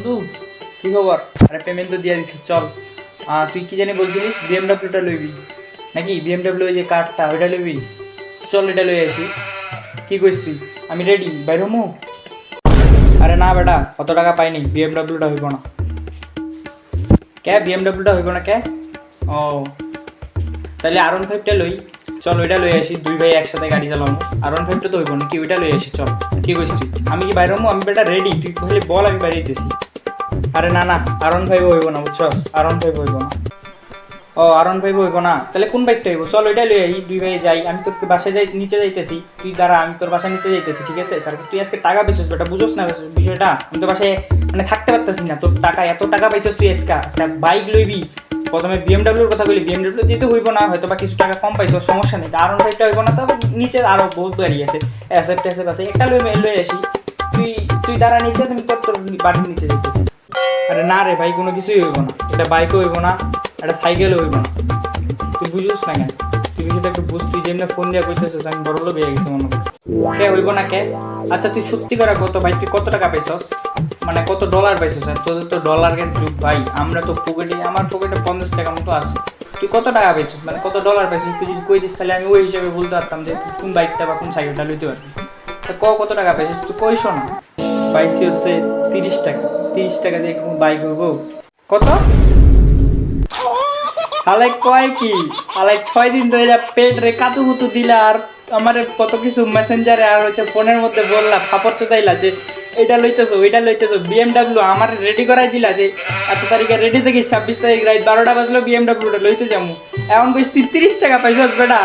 বন্ধু কি খবর? আরে পেমেন্ট তো দিয়ে দিছিস, চল। তুই কি জানি বলছিলিস বিএমডাব্লিউটা লইবি নাকি? বিএমডাব্লিউ যে কারটা ওইটা লইবি? চল এটা লই আসি। কি কইছিস? আমি রেডি, বাইর হমু। আরে না বেটা, অত টাকা পাইনি, বিএমডাব্লিউটা হইব না। কে বিএমডাব্লিউটা হইব না কে? ও তাহলে R15টা লই। চল ওইটা লই আসি, দুই ভাই একসাথে গাড়ি চালাবো। R15টা তো হইব না, কি ওইটা লই আসি চল। কি কইছিস তুই? আমি কি বাইর হমু? আমি বেটা রেডি, তুই খালি বল আমি বাইরেইতেছি। আরে না না, R15 হইব না বুঝছস, R15 হইব না। ও R15 হইব না, তাহলে কোন বাইকটা হইব? চল ওইটা লই আই, দুই ভাই যাই। আমি তোর বাসায় যাই, নিচে যাইতেছি, তুই দাঁড়া, আমি তোর বাসায় নিচে যাইতেছি, ঠিক আছে? তারপর তুই আজকে টাকা পাইছিস বেটা, বুঝোস না বিষয়টা? আমি তোর বাসায় মানে থাকতে পারতেছি না, তোর টাকা এত টাকা পাইছিস তুই আজকে বাইক লইবি। প্রথমে বিএমডাব্লিউর কথা বলি, বিএমডাব্লিউ যেতে হইব না, হয়তো বা কিছু টাকা কম পাইছো, সমস্যা নেই। R15টা হইব না, তবে নিচে আরো বহুত গাড়ি আছে, এসএফ টেসএফ আছে, একটা লই আসি। তুই তুই দাঁড়া নিচে, তুমি তোর বাড়ির নিচে যাইতেছি। আরে না রে ভাই, কোনো কিছুই হইব না, এটা বাইকও হইব না, এটা সাইকেলও হইব না। তুই বুঝিস না কেন? তুই বিষয়টা একটু বুঝ। তুই যেমনি ফোন দিয়ে কইতেছিস আমি বড় লোক হয়ে গেছি মনে করি। কে হইব না কে? আচ্ছা তুই সত্যি করে কত ভাই, তুই কত টাকা পাইছস? মানে কত ডলার পাইছস? তোদের তো ডলারের যুগ ভাই, আমরা তো পকেটে, আমার পকেটে 50 টাকা মতো আছে। তুই কত টাকা পাইছস, মানে কত ডলার পাইছিস? তুই যদি কই দিস তাহলে আমি ওই হিসাবে বলতে পারতাম যে তুই কোন বাইকটা বা কোন সাইকেলটা লইতে পারবি। তা কত টাকা পাইছিস তুই কইস না? পাইছি হচ্ছে 30 টাকা। 30 টাকা দিয়ে কোন বাইক হইব? কত? হালাই কয় কি? হালাই 6 দিন ধরে পেট রে কাতু কুতু দিলা, আর আমার কত কিছু মেসেঞ্জারে আর হচ্ছে ফোনের মধ্যে বললা, ফাপড় চোদাইলা যে এটা লইতেছো ওইটা লইতেছো। বিএমডাব্লিউ আমার রেডি করাই দিলা যে এত তারিখে রেডি থাকিস, 26 তারিখ রাত 12টা বাজলো বিএমডাব্লিউটা লইতে যাবো। এখন কইস তুই 30 টাকা পাইছস বেটা।